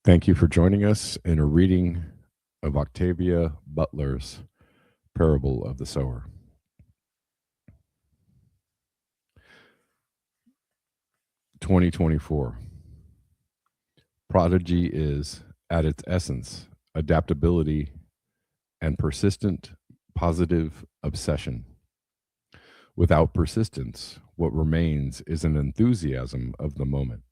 Thank you for joining us in a reading of Octavia Butler's Parable of the Sower. (2024). Prodigy is, at its essence, adaptability and persistent positive obsession. Without persistence, what remains is an enthusiasm of the moment.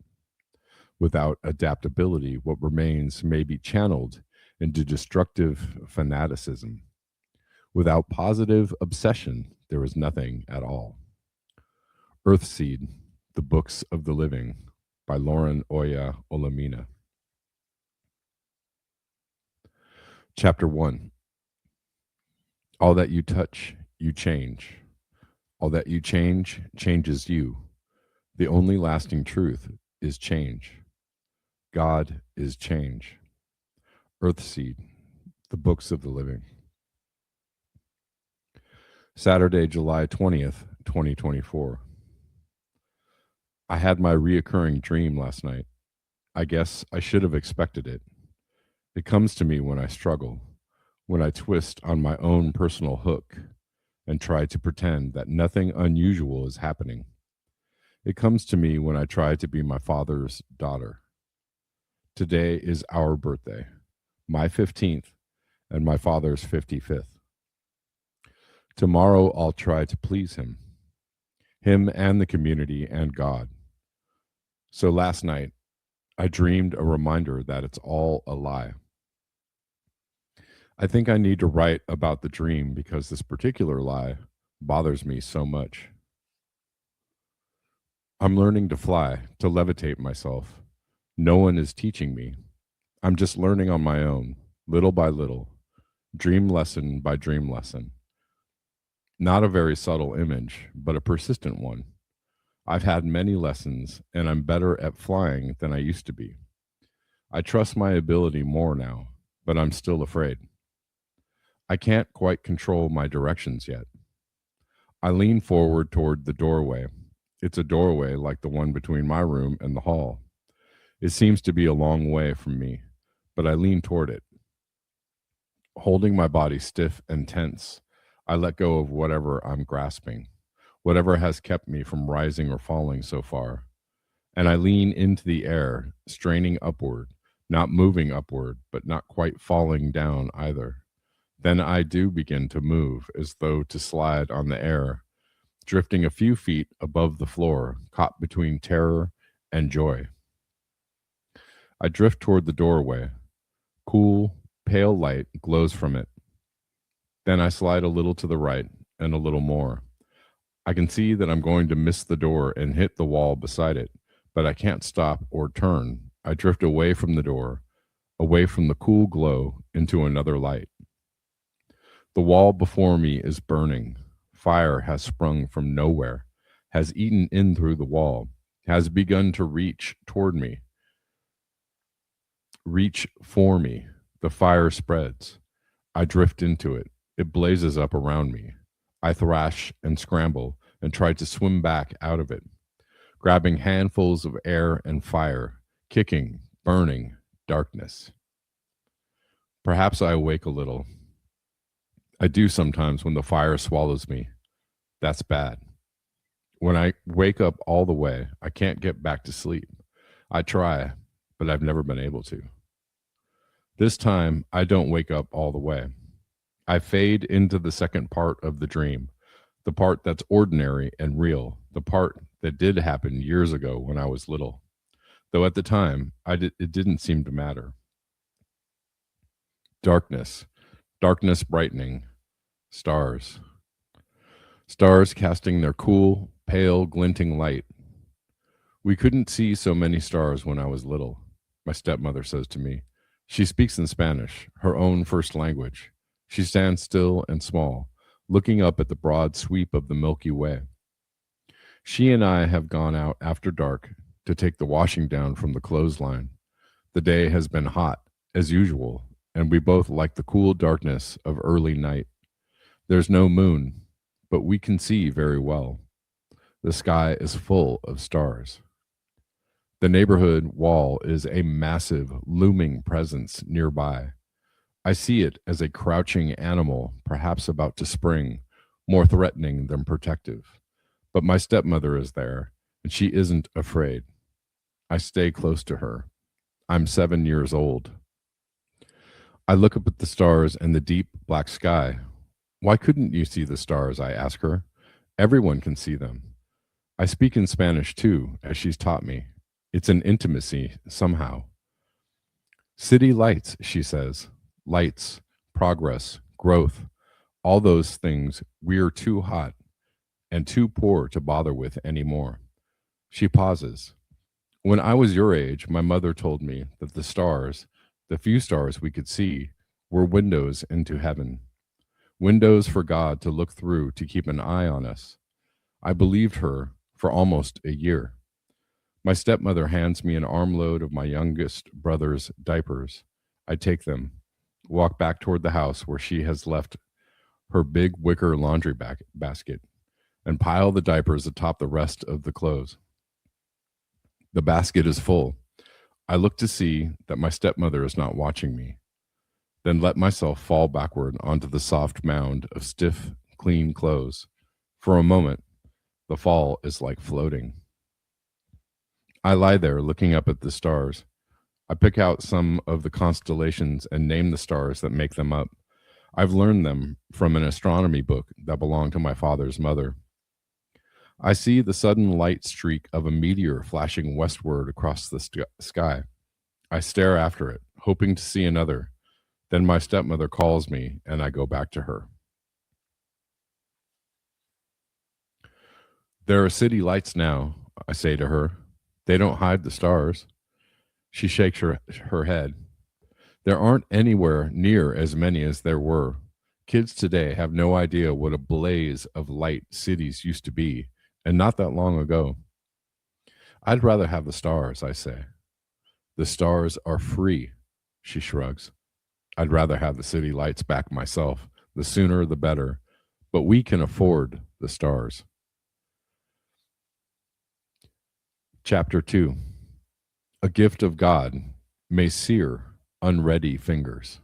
Without adaptability, what remains may be channeled into destructive fanaticism. Without positive obsession, there is nothing at all. Earthseed, The Books of the Living, by Lauren Oya Olamina. Chapter 1. All that you touch, you change. All that you change, changes you. The only lasting truth is change. God is change. Earthseed, The Books of the Living. Saturday, July 20th, 2024. I had my reoccurring dream last night. I guess I should have expected it. It comes to me when I struggle, when I twist on my own personal hook and try to pretend that nothing unusual is happening. It comes to me when I try to be my father's daughter. Today is our birthday, my 15th and my father's 55th. Tomorrow I'll try to please him and the community and God. So last night, I dreamed a reminder that it's all a lie. I think I need to write about the dream because this particular lie bothers me so much. I'm learning to fly, to levitate myself. No one is teaching me. I'm just learning on my own, little by little, dream lesson by dream lesson. Not a very subtle image, but a persistent one. I've had many lessons, and I'm better at flying than I used to be. I trust my ability more now, but I'm still afraid. I can't quite control my directions yet. I lean forward toward the doorway. It's a doorway like the one between my room and the hall. It seems to be a long way from me, but I lean toward it. Holding my body stiff and tense, I let go of whatever I'm grasping, whatever has kept me from rising or falling so far. And I lean into the air, straining upward, not moving upward, but not quite falling down either. Then I do begin to move as though to slide on the air, drifting a few feet above the floor, caught between terror and joy. I drift toward the doorway. Cool, pale light glows from it. Then I slide a little to the right and a little more. I can see that I'm going to miss the door and hit the wall beside it, but I can't stop or turn. I drift away from the door, away from the cool glow into another light. The wall before me is burning. Fire has sprung from nowhere, has eaten in through the wall, has begun to reach toward me. Reach for me. The fire spreads. I drift into it. It blazes up around me. I thrash and scramble and try to swim back out of it, grabbing handfuls of air and fire, kicking, burning, darkness. Perhaps I awake a little. I do sometimes when the fire swallows me. That's bad. When I wake up all the way, I can't get back to sleep. I try, but I've never been able to. This time, I don't wake up all the way. I fade into the second part of the dream, the part that's ordinary and real, the part that did happen years ago when I was little. Though at the time, it didn't seem to matter. Darkness brightening, stars casting their cool, pale, glinting light. We couldn't see so many stars when I was little, my stepmother says to me. She speaks in Spanish, her own first language. She stands still and small, looking up at the broad sweep of the Milky Way. She and I have gone out after dark to take the washing down from the clothesline. The day has been hot, as usual, and we both like the cool darkness of early night. There's no moon, but we can see very well. The sky is full of stars. The neighborhood wall is a massive, looming presence nearby. I see it as a crouching animal, perhaps about to spring, more threatening than protective. But my stepmother is there, and she isn't afraid. I stay close to her. I'm 7 years old. I look up at the stars and the deep black sky. Why couldn't you see the stars? I ask her. Everyone can see them. I speak in Spanish too, as she's taught me. It's an intimacy somehow. City lights, she says. Lights, progress, growth, all those things we're too hot and too poor to bother with anymore. She pauses. When I was your age, my mother told me that the stars, the few stars we could see, were windows into heaven, windows for God to look through to keep an eye on us. I believed her for almost a year. My stepmother hands me an armload of my youngest brother's diapers. I take them, walk back toward the house where she has left her big wicker laundry basket, and pile the diapers atop the rest of the clothes. The basket is full. I look to see that my stepmother is not watching me, then let myself fall backward onto the soft mound of stiff, clean clothes. For a moment, the fall is like floating. I lie there looking up at the stars. I pick out some of the constellations and name the stars that make them up. I've learned them from an astronomy book that belonged to my father's mother. I see the sudden light streak of a meteor flashing westward across the sky. I stare after it, hoping to see another. Then my stepmother calls me, and I go back to her. There are city lights now, I say to her. They don't hide the stars. She shakes her head. There aren't anywhere near as many as there were. Kids today have no idea what a blaze of light cities used to be, and not that long ago. I'd rather have the stars, I say. The stars are free, she shrugs. I'd rather have the city lights back myself. The sooner, the better. But we can afford the stars. Chapter 2. A gift of God may sear unready fingers.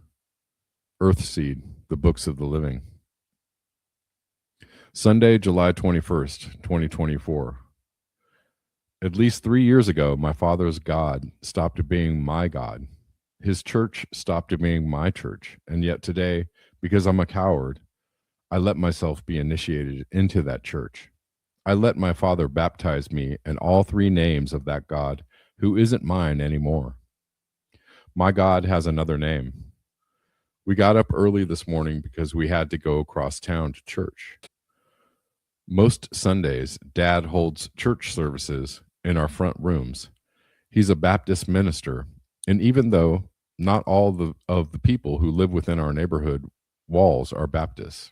Earthseed, the books of the living. Sunday, July 21st, 2024. At least 3 years ago, my father's God stopped being my God. His church stopped being my church. And yet today, because I'm a coward, I let myself be initiated into that church. I let my father baptize me in all three names of that God who isn't mine anymore. My God has another name. We got up early this morning because we had to go across town to church. Most Sundays, Dad holds church services in our front rooms. He's a Baptist minister, and even though not all of the people who live within our neighborhood walls are Baptists,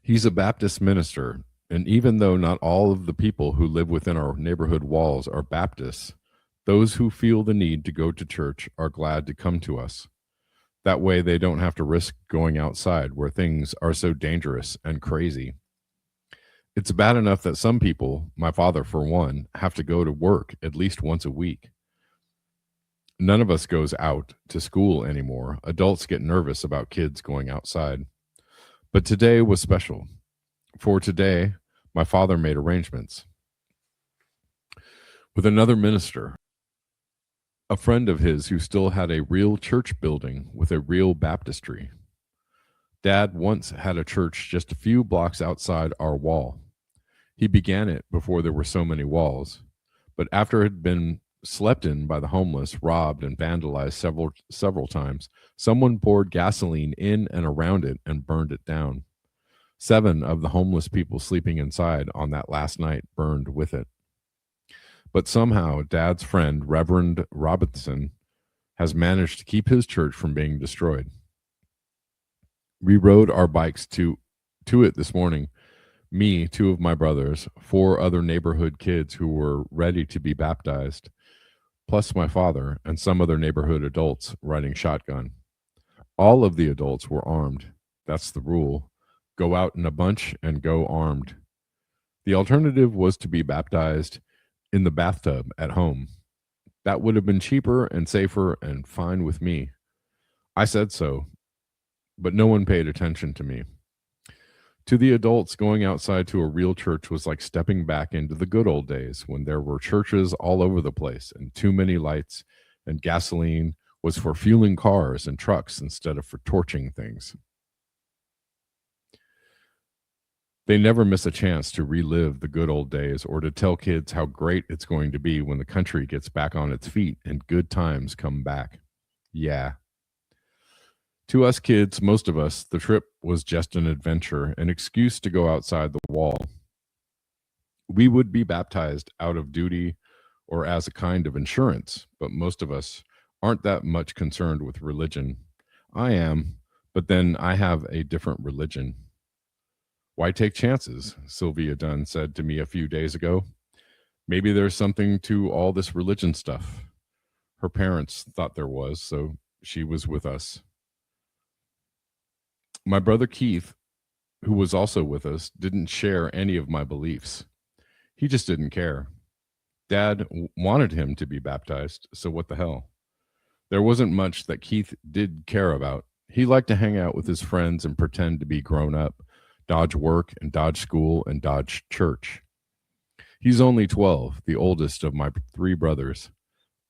he's a Baptist minister, and even though not all of the people who live within our neighborhood walls are Baptists, those who feel the need to go to church are glad to come to us. That way they don't have to risk going outside where things are so dangerous and crazy. It's bad enough that some people, my father for one, have to go to work at least once a week. None of us goes out to school anymore. Adults get nervous about kids going outside. But today was special. For today, my father made arrangements with another minister, a friend of his who still had a real church building with a real baptistry. Dad once had a church just a few blocks outside our wall. He began it before there were so many walls, but after it had been slept in by the homeless, robbed, and vandalized several times, someone poured gasoline in and around it and burned it down. 7 of the homeless people sleeping inside on that last night burned with it. But somehow Dad's friend, Reverend Robinson, has managed to keep his church from being destroyed. We rode our bikes to it this morning. Me, 2 of my brothers, 4 other neighborhood kids who were ready to be baptized, plus my father and some other neighborhood adults riding shotgun. All of the adults were armed. That's the rule. Go out in a bunch and go armed. The alternative was to be baptized in the bathtub at home. That would have been cheaper and safer and fine with me. I said so, but no one paid attention to me. To the adults, going outside to a real church was like stepping back into the good old days when there were churches all over the place and too many lights, and gasoline was for fueling cars and trucks instead of for torching things. They never miss a chance to relive the good old days or to tell kids how great it's going to be when the country gets back on its feet and good times come back. Yeah. To us kids, most of us, the trip was just an adventure, an excuse to go outside the wall. We would be baptized out of duty or as a kind of insurance, but most of us aren't that much concerned with religion. I am, but then I have a different religion. Why take chances? Sylvia Dunn said to me a few days ago. Maybe there's something to all this religion stuff. Her parents thought there was, so she was with us. My brother Keith, who was also with us, didn't share any of my beliefs. He just didn't care. Dad wanted him to be baptized, so what the hell? There wasn't much that Keith did care about. He liked to hang out with his friends and pretend to be grown up, dodge work and dodge school and dodge church. He's only 12, the oldest of my 3 brothers.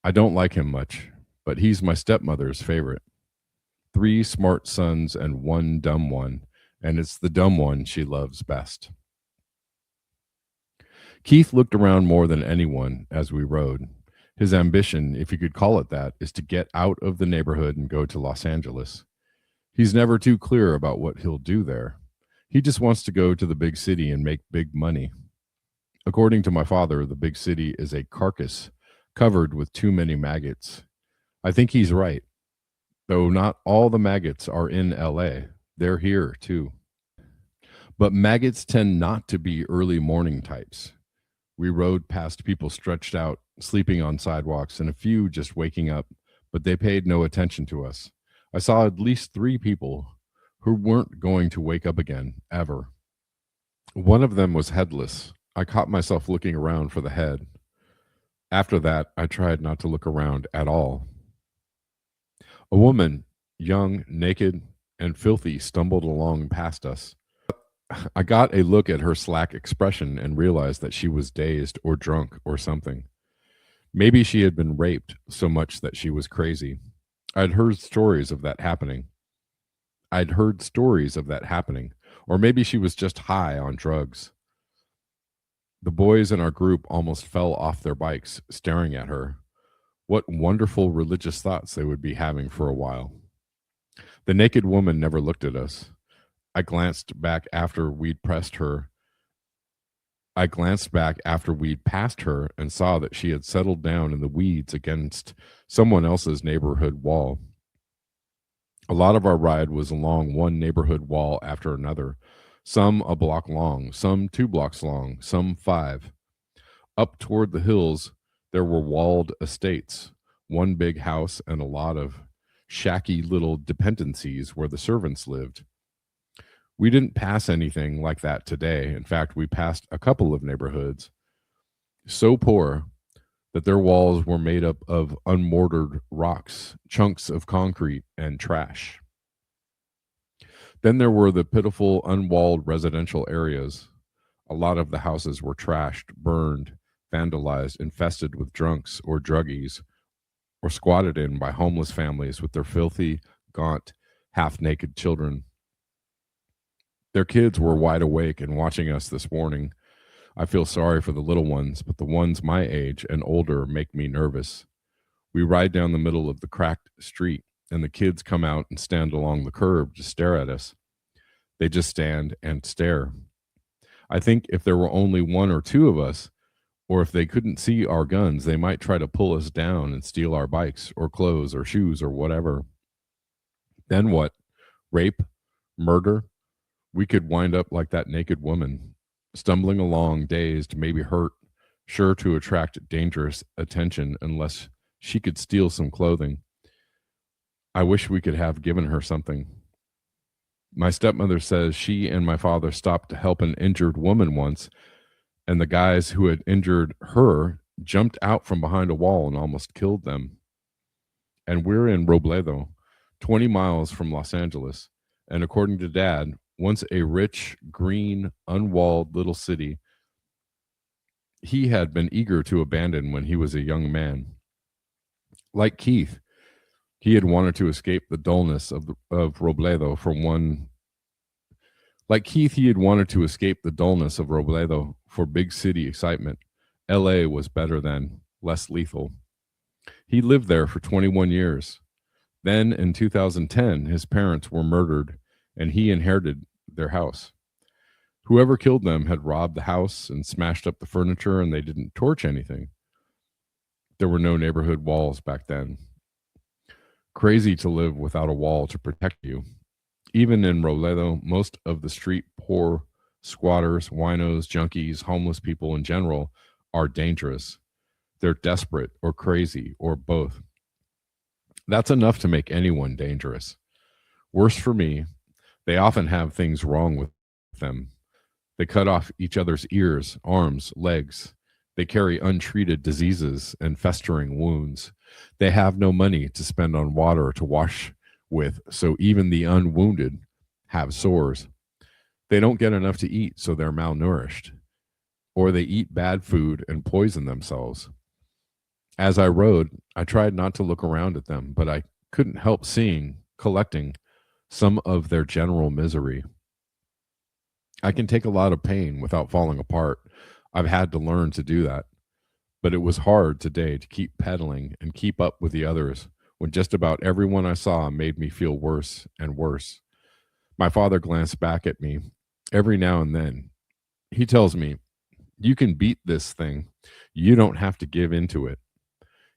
I don't like him much, but he's my stepmother's favorite. 3 smart sons and 1 dumb one, and it's the dumb one she loves best. Keith looked around more than anyone as we rode. His ambition, if you could call it that, is to get out of the neighborhood and go to Los Angeles. He's never too clear about what he'll do there. He just wants to go to the big city and make big money. According to my father, the big city is a carcass covered with too many maggots. I think he's right, though not all the maggots are in LA. They're here too. But maggots tend not to be early morning types. We rode past people stretched out, sleeping on sidewalks, and a few just waking up, but they paid no attention to us. I saw at least 3 people who weren't going to wake up again, ever. One of them was headless. I caught myself looking around for the head. After that, I tried not to look around at all. A woman, young, naked, and filthy, stumbled along past us. I got a look at her slack expression and realized that she was dazed or drunk or something. Maybe she had been raped so much that she was crazy. I'd heard stories of that happening. Or maybe she was just high on drugs. The boys in our group almost fell off their bikes, staring at her. What wonderful religious thoughts they would be having for a while. The naked woman never looked at us. I glanced back after we'd passed her and saw that she had settled down in the weeds against someone else's neighborhood wall. A lot of our ride was along one neighborhood wall after another, some a block long, some 2 blocks long, some 5. Up toward the hills, there were walled estates, one big house and a lot of shacky little dependencies where the servants lived. We didn't pass anything like that today. In fact, we passed a couple of neighborhoods so poor that their walls were made up of unmortared rocks, chunks of concrete, and trash. Then there were the pitiful, unwalled residential areas. A lot of the houses were trashed, burned, vandalized, infested with drunks or druggies, or squatted in by homeless families with their filthy, gaunt, half-naked children. Their kids were wide awake and watching us this morning. I feel sorry for the little ones, but the ones my age and older make me nervous. We ride down the middle of the cracked street, and the kids come out and stand along the curb to stare at us. They just stand and stare. I think if there were only 1 or 2 of us, or if they couldn't see our guns, they might try to pull us down and steal our bikes or clothes or shoes or whatever. Then what? Rape? Murder? We could wind up like that naked woman, stumbling along, dazed, maybe hurt, sure to attract dangerous attention unless she could steal some clothing. I wish we could have given her something. My stepmother says she and my father stopped to help an injured woman once, and the guys who had injured her jumped out from behind a wall and almost killed them. And we're in Robledo, 20 miles from Los Angeles. And according to Dad, once a rich, green, unwalled little city he had been eager to abandon when he was a young man. Like Keith, he had wanted to escape the dullness of Robledo for one. Like Keith, he had wanted to escape the dullness of Robledo for big city excitement. LA was better then, less lethal. He lived there for 21 years. Then in 2010, his parents were murdered and he inherited their house. Whoever killed them had robbed the house and smashed up the furniture, and they didn't torch anything. There were no neighborhood walls back then. Crazy to live without a wall to protect you. Even in Robledo, most of the street poor, squatters, winos, junkies, homeless people in general are dangerous. They're desperate or crazy or both. That's enough to make anyone dangerous. Worse for me, they often have things wrong with them. They cut off each other's ears, arms, legs. They carry untreated diseases and festering wounds. They have no money to spend on water to wash with, so even the unwounded have sores. They don't get enough to eat, so they're malnourished. Or they eat bad food and poison themselves. As I rode, I tried not to look around at them, but I couldn't help collecting some of their general misery. I can take a lot of pain without falling apart. I've had to learn to do that. But it was hard today to keep pedaling and keep up with the others when just about everyone I saw made me feel worse and worse. My father glanced back at me every now and then. He tells me, "You can beat this thing. You don't have to give into it."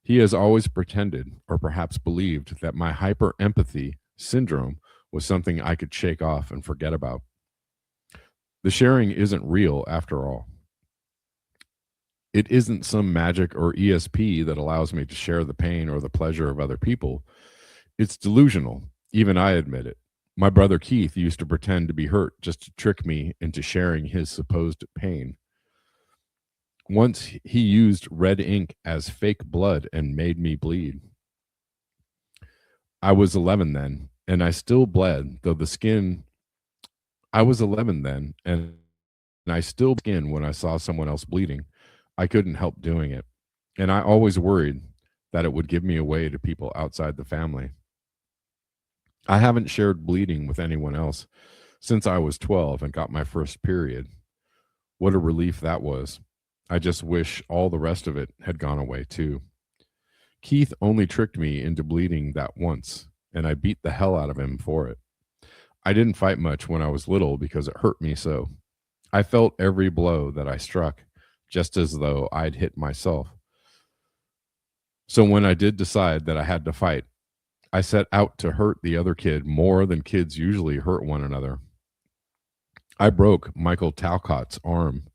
He has always pretended, or perhaps believed, that my hyper empathy syndrome was something I could shake off and forget about. The sharing isn't real after all. It isn't some magic or ESP that allows me to share the pain or the pleasure of other people. It's delusional. Even I admit it. My brother Keith used to pretend to be hurt just to trick me into sharing his supposed pain. Once he used red ink as fake blood and made me bleed. I was 11 then, and I still bled, though the skin. I was 11 then, and I still skin when I saw someone else bleeding. I couldn't help doing it. And I always worried that it would give me away to people outside the family. I haven't shared bleeding with anyone else since I was 12 and got my first period. What a relief that was. I just wish all the rest of it had gone away too. Keith only tricked me into bleeding that once, and I beat the hell out of him for it. I didn't fight much when I was little because it hurt me so. I felt every blow that I struck, just as though I'd hit myself. So when I did decide that I had to fight, I set out to hurt the other kid more than kids usually hurt one another. I broke Michael Talcott's arm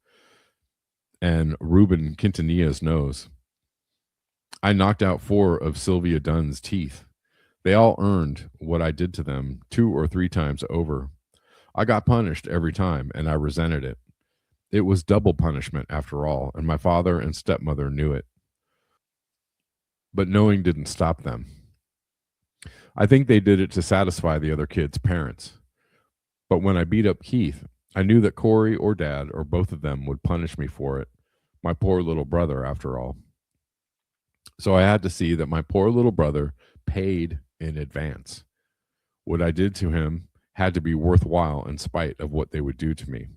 and Ruben Quintanilla's nose. I knocked out 4 of Sylvia Dunn's teeth. They all earned what I did to them 2 or 3 times over. I got punished every time, and I resented it. It was double punishment after all, and my father and stepmother knew it. But knowing didn't stop them. I think they did it to satisfy the other kids' parents. But when I beat up Keith, I knew that Corey or Dad or both of them would punish me for it. My poor little brother, after all. So I had to see that my poor little brother paid in advance. What I did to him had to be worthwhile in spite of what they would do to me.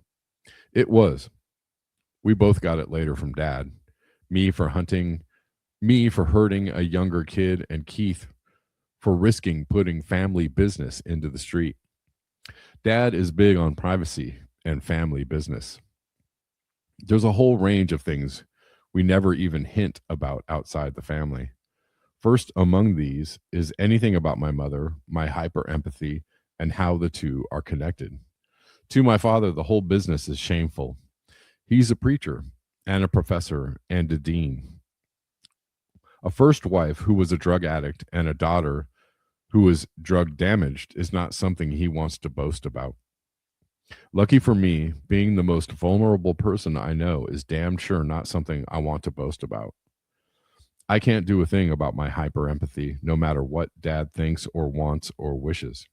It was. We both got it later from Dad. Me for hurting a younger kid, and Keith for risking putting family business into the street. Dad is big on privacy and family business. There's a whole range of things we never even hint about outside the family. First among these is anything about my mother, my hyper empathy, and how the two are connected. To my father, the whole business is shameful. He's a preacher and a professor and a dean. A first wife who was a drug addict and a daughter who was drug damaged is not something he wants to boast about. Lucky for me, being the most vulnerable person I know is damn sure not something I want to boast about. I can't do a thing about my hyper empathy, no matter what dad thinks or wants or wishes.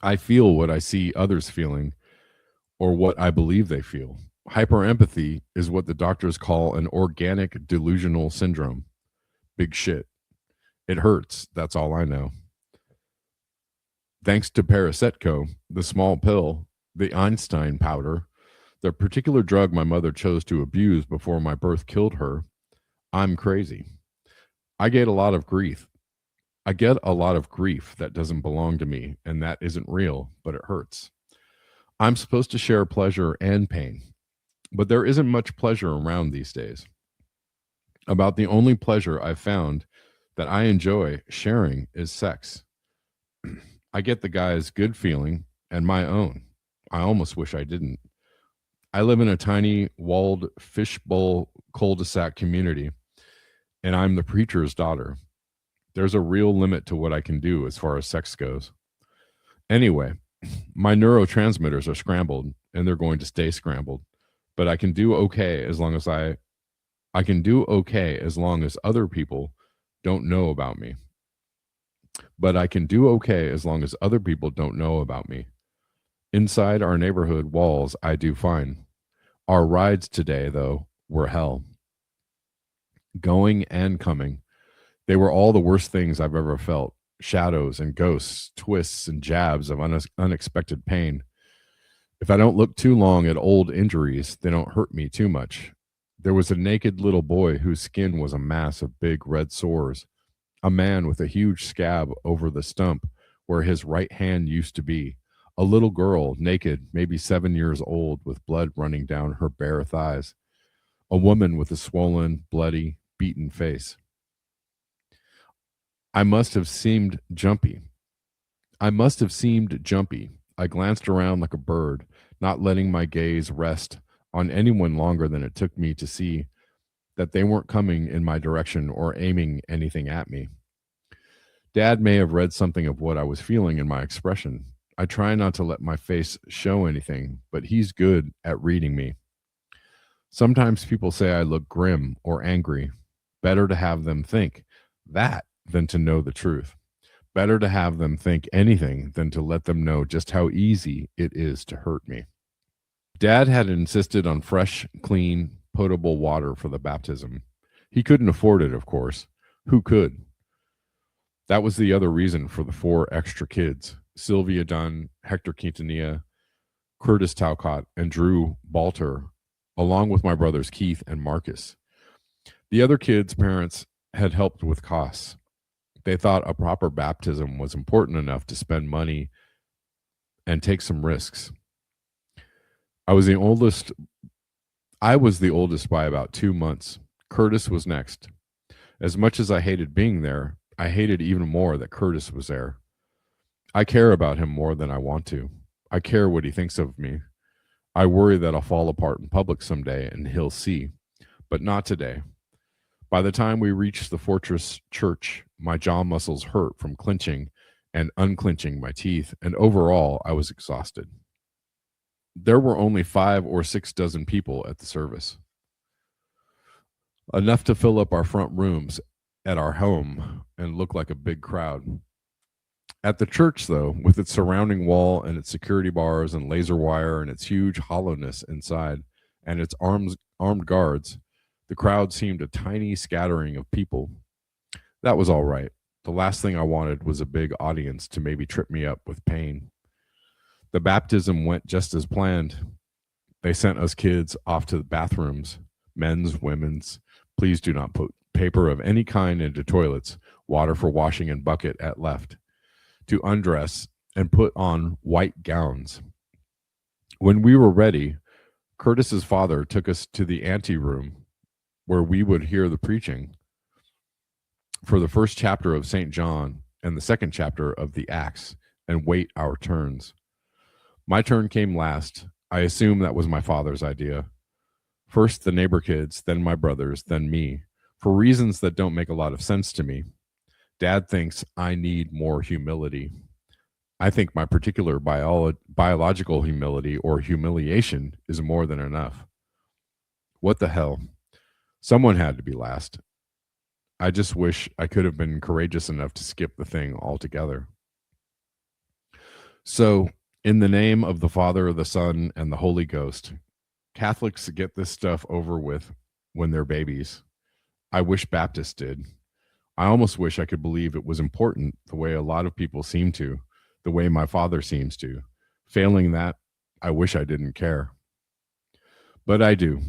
I feel what I see others feeling or what I believe they feel. Hyperempathy is what the doctors call an organic delusional syndrome. Big shit. It hurts. That's all I know. Thanks to Paracetamol, the small pill, the Einstein powder, the particular drug my mother chose to abuse before my birth killed her, I'm crazy. I get a lot of grief. I get a lot of grief that doesn't belong to me, and that isn't real, but it hurts. I'm supposed to share pleasure and pain, but there isn't much pleasure around these days. About the only pleasure I've found that I enjoy sharing is sex. I get the guy's good feeling and my own. I almost wish I didn't. I live in a tiny walled fishbowl cul-de-sac community, and I'm the preacher's daughter. There's a real limit to what I can do as far as sex goes. Anyway, my neurotransmitters are scrambled, and they're going to stay scrambled. But I can do okay as long as I can do okay as long as other people don't know about me. But I can do okay as long as other people don't know about me. Inside our neighborhood walls, I do fine. Our rides today, though, were hell. Going and coming. They were all the worst things I've ever felt. Shadows and ghosts, twists and jabs of unexpected pain. If I don't look too long at old injuries, they don't hurt me too much. There was a naked little boy whose skin was a mass of big red sores. A man with a huge scab over the stump where his right hand used to be. A little girl, naked, maybe 7 years old, with blood running down her bare thighs. A woman with a swollen, bloody, beaten face. I must have seemed jumpy. I glanced around like a bird, not letting my gaze rest on anyone longer than it took me to see that they weren't coming in my direction or aiming anything at me. Dad may have read something of what I was feeling in my expression. I try not to let my face show anything, but he's good at reading me. Sometimes people say I look grim or angry. Better to have them think that than to know the truth. Better to have them think anything than to let them know just how easy it is to hurt me. Dad had insisted on fresh, clean, potable water for the baptism. He couldn't afford it, of course. Who could? That was the other reason for the 4 extra kids: Sylvia Dunn, Hector Quintanilla, Curtis Talcott, and Drew Balter, along with my brothers Keith and Marcus. The other kids' parents had helped with costs. They thought a proper baptism was important enough to spend money and take some risks. I was the oldest by about 2 months. Curtis was next. As much as I hated being there, I hated even more that Curtis was there. I care about him more than I want to. I care what he thinks of me. I worry that I'll fall apart in public someday and he'll see, but not today. By the time we reached the fortress church, my jaw muscles hurt from clenching and unclenching my teeth, and overall, I was exhausted. There were only 5 or 6 dozen people at the service, enough to fill up our front rooms at our home and look like a big crowd. At the church, though, with its surrounding wall and its security bars and laser wire and its huge hollowness inside and its armed guards, the crowd seemed a tiny scattering of people. That was all right. The last thing I wanted was a big audience to maybe trip me up with pain. The baptism went just as planned. They sent us kids off to the bathrooms, men's, women's. Please do not put paper of any kind into toilets, water for washing and bucket at left, to undress and put on white gowns. When we were ready, Curtis's father took us to the anteroom where we would hear the preaching for the first chapter of St. John and the second chapter of the Acts and wait our turns. My turn came last. I assume that was my father's idea. First the neighbor kids, then my brothers, then me, for reasons that don't make a lot of sense to me. Dad thinks I need more humility. I think my particular biological humility or humiliation is more than enough. What the hell? Someone had to be last. I just wish I could have been courageous enough to skip the thing altogether. So, in the name of the Father, the Son, and the Holy Ghost, Catholics get this stuff over with when they're babies. I wish Baptists did. I almost wish I could believe it was important the way a lot of people seem to, the way my father seems to. Failing that, I wish I didn't care. But I do.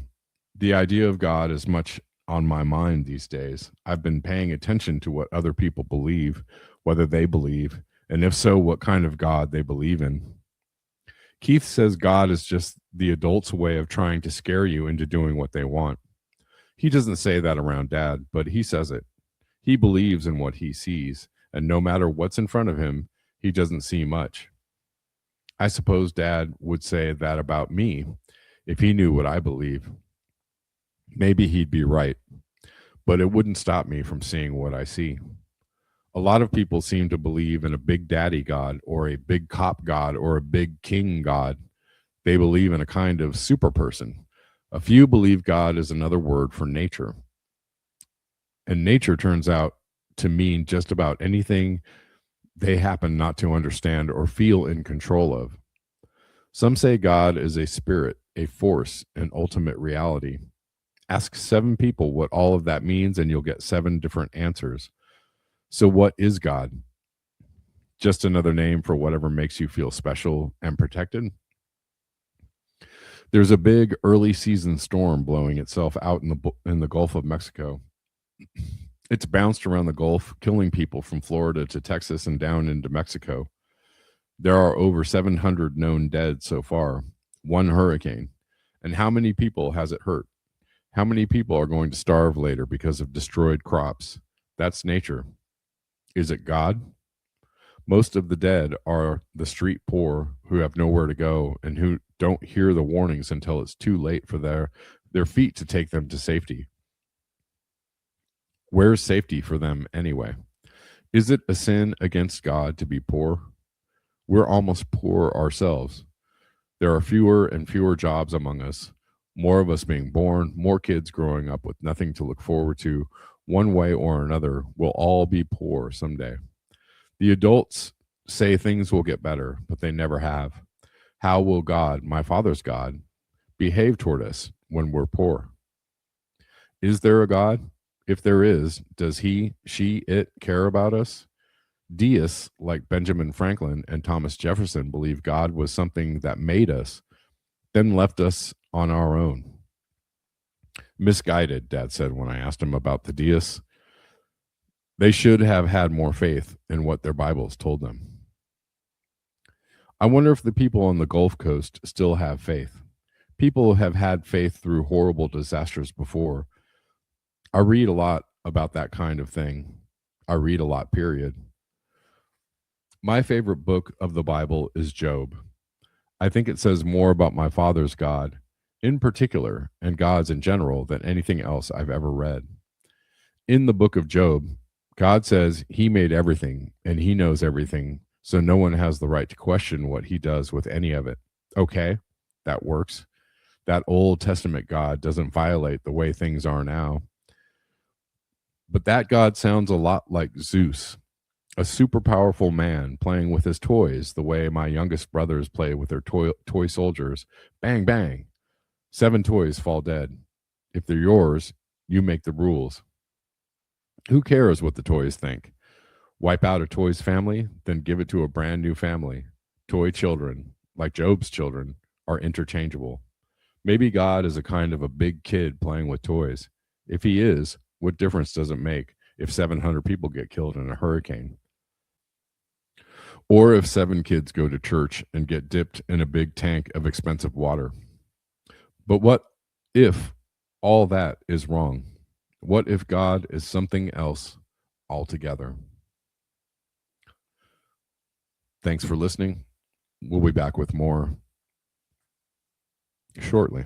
The idea of God is much on my mind these days. I've been paying attention to what other people believe, whether they believe, and if so, what kind of God they believe in. Keith says God is just the adult's way of trying to scare you into doing what they want. He doesn't say that around Dad, but he says it. He believes in what he sees, and no matter what's in front of him, he doesn't see much. I suppose Dad would say that about me if he knew what I believe. Maybe he'd be right, but it wouldn't stop me from seeing what I see. A lot of people seem to believe in a big daddy God or a big cop God or a big king God. They believe in a kind of super person. A few believe God is another word for nature. And nature turns out to mean just about anything they happen not to understand or feel in control of. Some say God is a spirit, a force, an ultimate reality. Ask 7 people what all of that means, and you'll get 7 different answers. So, what is God? Just another name for whatever makes you feel special and protected? There's a big early season storm blowing itself out in the Gulf of Mexico. It's bounced around the Gulf, killing people from Florida to Texas and down into Mexico. There are over 700 known dead so far, one hurricane. And how many people has it hurt? How many people are going to starve later because of destroyed crops? That's nature. Is it God? Most of the dead are the street poor who have nowhere to go and who don't hear the warnings until it's too late for their feet to take them to safety. Where's safety for them anyway? Is it a sin against God to be poor? We're almost poor ourselves. There are fewer and fewer jobs among us, more of us being born, more kids growing up with nothing to look forward to. One way or another, we'll all be poor someday. The adults say things will get better, but they never have. How will God, my Father's God, behave toward us when we're poor? Is there a God? If there is, does he, she, it care about us? Deists like Benjamin Franklin and Thomas Jefferson believe God was something that made us, then left us on our own. Misguided, Dad said when I asked him about the deists. They should have had more faith in what their Bibles told them. I wonder if the people on the Gulf Coast still have faith. People have had faith through horrible disasters before. I read a lot about that kind of thing. I read a lot, period. My favorite book of the Bible is Job. I think it says more about my father's God, in particular, and gods in general, than anything else I've ever read. In the book of Job, God says he made everything and he knows everything, so no one has the right to question what he does with any of it. Okay, that works. That Old Testament God doesn't violate the way things are now. But that God sounds a lot like Zeus, a super powerful man playing with his toys the way my youngest brothers play with their toy soldiers. Bang, bang. 7 toys fall dead. If they're yours, you make the rules. Who cares what the toys think? Wipe out a toy's family, then give it to a brand new family. Toy children, like Job's children, are interchangeable. Maybe God is a kind of a big kid playing with toys. If he is, what difference does it make if 700 people get killed in a hurricane? Or if 7 kids go to church and get dipped in a big tank of expensive water? But what if all that is wrong? What if God is something else altogether? Thanks for listening. We'll be back with more shortly.